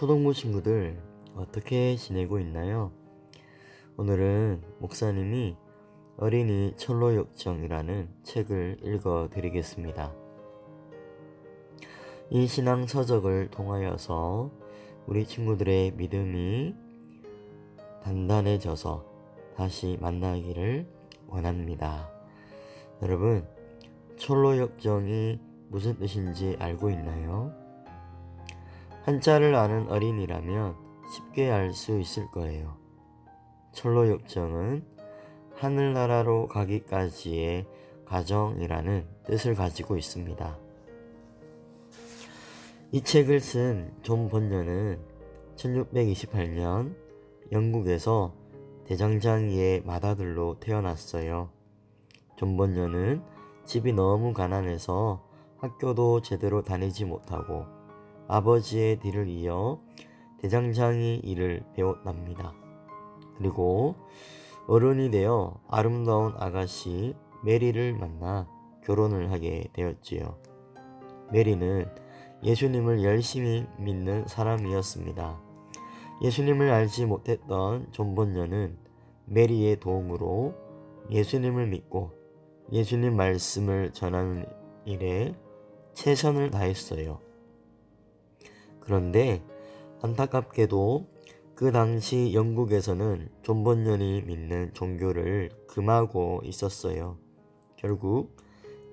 초동부 친구들 어떻게 지내고 있나요? 오늘은 목사님이 어린이 철로역정이라는 책을 읽어 드리겠습니다. 이 신앙 서적을 통하여서 우리 친구들의 믿음이 단단해져서 다시 만나기를 원합니다. 여러분, 철로역정이 무슨 뜻인지 알고 있나요? 한자를 아는 어린이라면 쉽게 알 수 있을 거예요. 철로역정은 하늘나라로 가기까지의 과정이라는 뜻을 가지고 있습니다. 이 책을 쓴 존 번연은 1628년 영국에서 대장장이의 맏아들로 태어났어요. 존 번연은 집이 너무 가난해서 학교도 제대로 다니지 못하고 아버지의 뒤를 이어 대장장이 일을 배웠답니다. 그리고 어른이 되어 아름다운 아가씨 메리를 만나 결혼을 하게 되었지요. 메리는 예수님을 열심히 믿는 사람이었습니다. 예수님을 알지 못했던 존 번연은 메리의 도움으로 예수님을 믿고 예수님 말씀을 전하는 일에 최선을 다했어요. 그런데 안타깝게도 그 당시 영국에서는 존 번연이 믿는 종교를 금하고 있었어요. 결국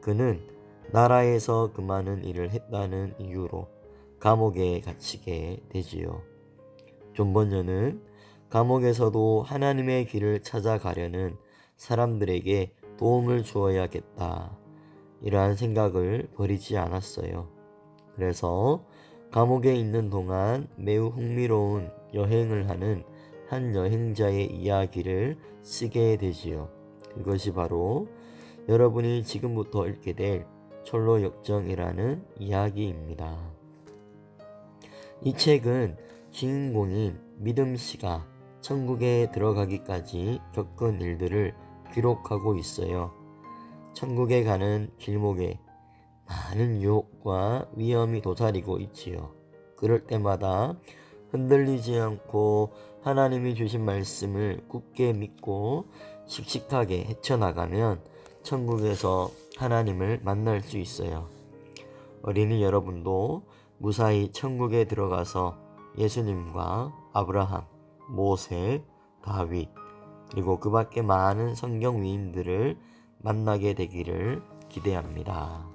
그는 나라에서 그 많은 일을 했다는 이유로 감옥에 갇히게 되지요. 존 번연은 감옥에서도 하나님의 길을 찾아가려는 사람들에게 도움을 주어야겠다, 이러한 생각을 버리지 않았어요. 그래서 감옥에 있는 동안 매우 흥미로운 여행을 하는 한 여행자의 이야기를 쓰게 되지요. 그것이 바로 여러분이 지금부터 읽게 될 철로역정이라는 이야기입니다. 이 책은 주인공인 믿음 씨가 천국에 들어가기까지 겪은 일들을 기록하고 있어요. 천국에 가는 길목에 많은 유혹과 위험이 도사리고 있지요. 그럴 때마다 흔들리지 않고 하나님이 주신 말씀을 굳게 믿고 씩씩하게 헤쳐나가면 천국에서 하나님을 만날 수 있어요. 어린이 여러분도 무사히 천국에 들어가서 예수님과 아브라함, 모세, 다윗, 그리고 그 밖에 많은 성경 위인들을 만나게 되기를 기대합니다.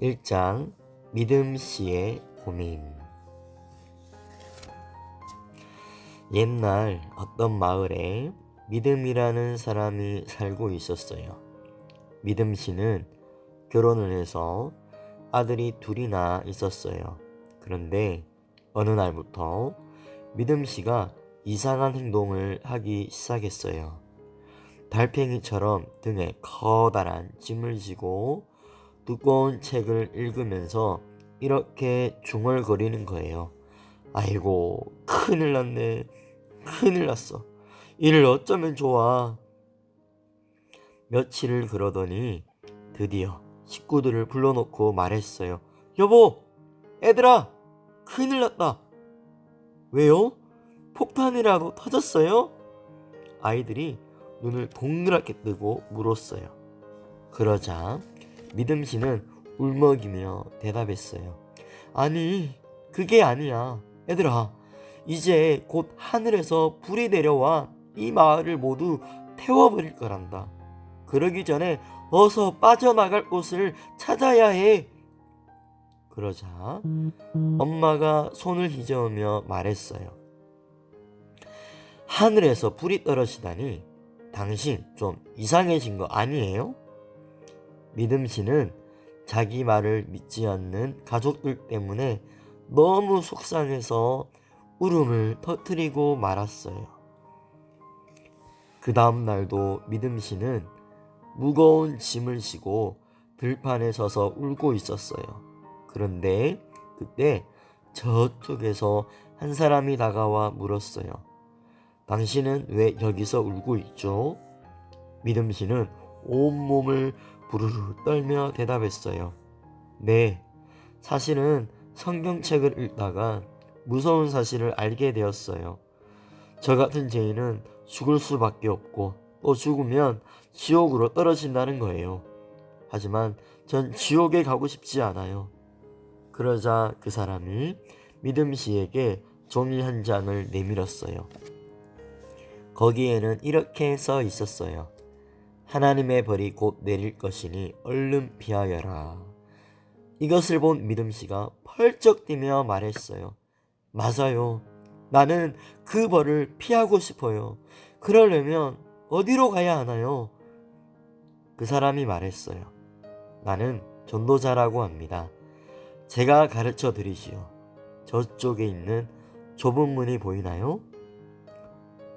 (1장) 믿음 씨의 고민. 옛날 어떤 마을에 믿음이라는 사람이 살고 있었어요. 믿음 씨는 결혼을 해서 아들이 둘이나 있었어요. 그런데 어느 날부터 믿음 씨가 이상한 행동을 하기 시작했어요. 달팽이처럼 등에 커다란 짐을 지고 두꺼운 책을 읽으면서 이렇게 중얼거리는 거예요. 아이고, 큰일 났네. 큰일 났어. 이를 어쩌면 좋아. 며칠을 그러더니 드디어 식구들을 불러놓고 말했어요. 여보, 애들아, 큰일 났다. 왜요? 폭탄이라도 터졌어요? 아이들이 눈을 동그랗게 뜨고 물었어요. 그러자 믿음 씨는 울먹이며 대답했어요. 아니, 그게 아니야. 얘들아, 이제 곧 하늘에서 불이 내려와 이 마을을 모두 태워버릴 거란다. 그러기 전에 어서 빠져나갈 곳을 찾아야 해. 그러자 엄마가 손을 휘저으며 말했어요. 하늘에서 불이 떨어지다니 당신 좀 이상해진 거 아니에요? 믿음 씨는 자기 말을 믿지 않는 가족들 때문에 너무 속상해서 울음을 터뜨리고 말았어요. 그 다음 날도 믿음 씨는 무거운 짐을 지고 들판에 서서 울고 있었어요. 그런데 그때 저쪽에서 한 사람이 다가와 물었어요. 당신은 왜 여기서 울고 있죠? 믿음 씨는 온몸을 부르르 떨며 대답했어요. 네, 사실은 성경책을 읽다가 무서운 사실을 알게 되었어요. 저 같은 죄인은 죽을 수밖에 없고 또 죽으면 지옥으로 떨어진다는 거예요. 하지만 전 지옥에 가고 싶지 않아요. 그러자 그 사람이 믿음 씨에게 종이 한 장을 내밀었어요. 거기에는 이렇게 써 있었어요. 하나님의 벌이 곧 내릴 것이니 얼른 피하여라. 이것을 본 믿음 씨가 펄쩍 뛰며 말했어요. 맞아요. 나는 그 벌을 피하고 싶어요. 그러려면 어디로 가야 하나요? 그 사람이 말했어요. 나는 전도자라고 합니다. 제가 가르쳐 드리지요. 저쪽에 있는 좁은 문이 보이나요?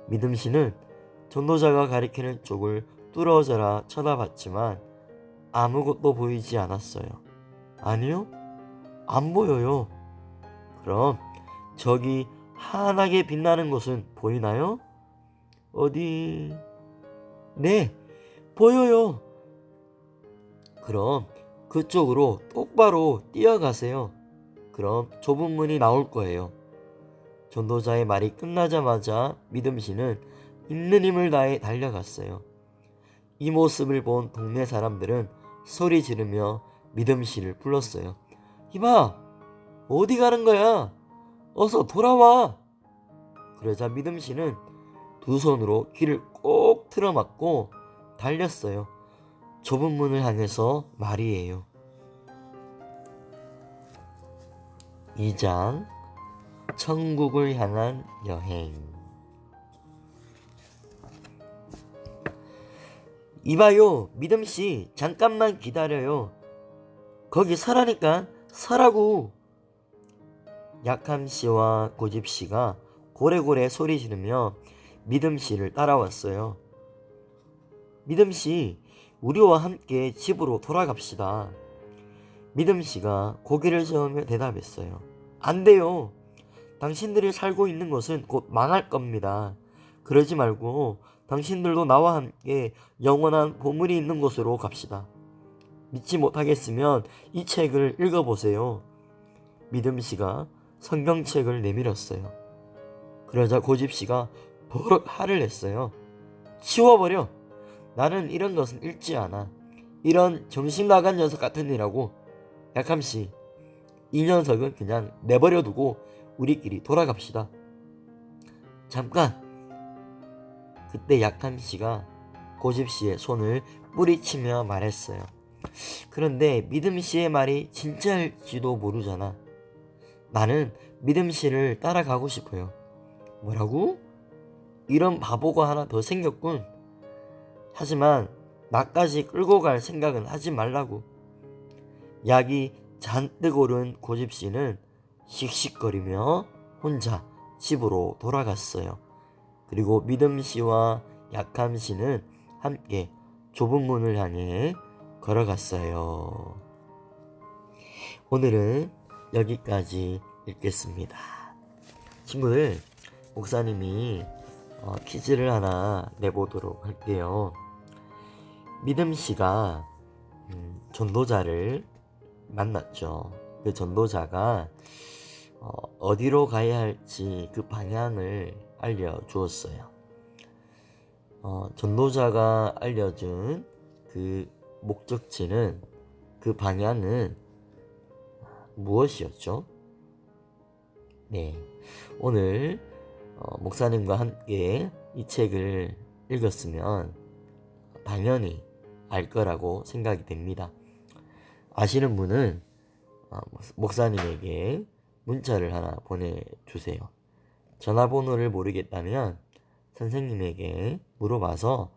믿음 씨는 전도자가 가리키는 쪽을 뚫어져라 쳐다봤지만 아무것도 보이지 않았어요. 아니요? 안 보여요. 그럼 저기 환하게 빛나는 곳은 보이나요? 어디? 네, 보여요. 그럼 그쪽으로 똑바로 뛰어가세요. 그럼 좁은 문이 나올 거예요. 전도자의 말이 끝나자마자 믿음 씨는 있는 힘을 다해 달려갔어요. 이 모습을 본 동네 사람들은 소리 지르며 믿음 씨를 불렀어요. 이봐, 어디 가는 거야? 어서 돌아와. 그러자 믿음 씨는 두 손으로 귀를 꼭 틀어막고 달렸어요. 좁은 문을 향해서 말이에요. 2장 천국을 향한 여행. 이봐요, 믿음씨, 잠깐만 기다려요. 거기 서라니까, 서라고. 약함씨와 고집씨가 고래고래 소리 지르며 믿음씨를 따라왔어요. 믿음씨, 우리와 함께 집으로 돌아갑시다. 믿음씨가 고개를 저으며 대답했어요. 안 돼요. 당신들이 살고 있는 곳은 곧 망할 겁니다. 그러지 말고 당신들도 나와 함께 영원한 보물이 있는 곳으로 갑시다. 믿지 못하겠으면 이 책을 읽어보세요. 믿음씨가 성경책을 내밀었어요. 그러자 고집씨가 버럭 화를 냈어요. 치워버려. 나는 이런 것은 읽지 않아. 이런 정신 나간 녀석 같은 이라고. 약함씨, 이 녀석은 그냥 내버려두고 우리끼리 돌아갑시다. 잠깐. 그때 약함씨가 고집씨의 손을 뿌리치며 말했어요. 그런데 믿음씨의 말이 진짜일지도 모르잖아. 나는 믿음씨를 따라가고 싶어요. 뭐라고? 이런 바보가 하나 더 생겼군. 하지만 나까지 끌고 갈 생각은 하지 말라고. 약이 잔뜩 오른 고집씨는 씩씩거리며 혼자 집으로 돌아갔어요. 그리고 믿음씨와 약함씨는 함께 좁은 문을 향해 걸어갔어요. 오늘은 여기까지 읽겠습니다. 친구들, 목사님이 퀴즈를 하나 내보도록 할게요. 믿음씨가 전도자를 만났죠. 그 전도자가 어디로 가야 할지 그 방향을 알려주었어요. 전도자가 알려준 그 목적지는, 그 방향은 무엇이었죠? 네, 오늘 목사님과 함께 이 책을 읽었으면 당연히 알 거라고 생각이 됩니다. 아시는 분은 목사님에게 문자를 하나 보내주세요. 전화번호를 모르겠다면 선생님에게 물어봐서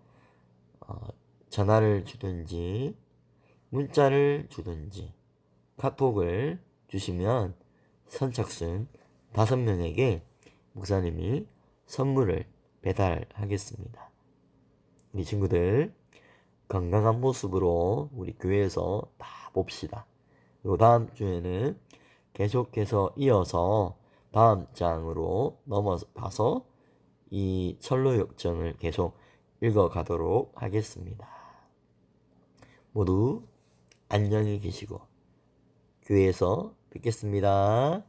전화를 주든지 문자를 주든지 카톡을 주시면 선착순 5명에게 목사님이 선물을 배달하겠습니다. 우리 친구들 건강한 모습으로 우리 교회에서 다 봅시다. 그리고 다음 주에는 계속해서 이어서 다음 장으로 넘어가서 이 철로역정을 계속 읽어가도록 하겠습니다. 모두 안녕히 계시고 교회에서 뵙겠습니다.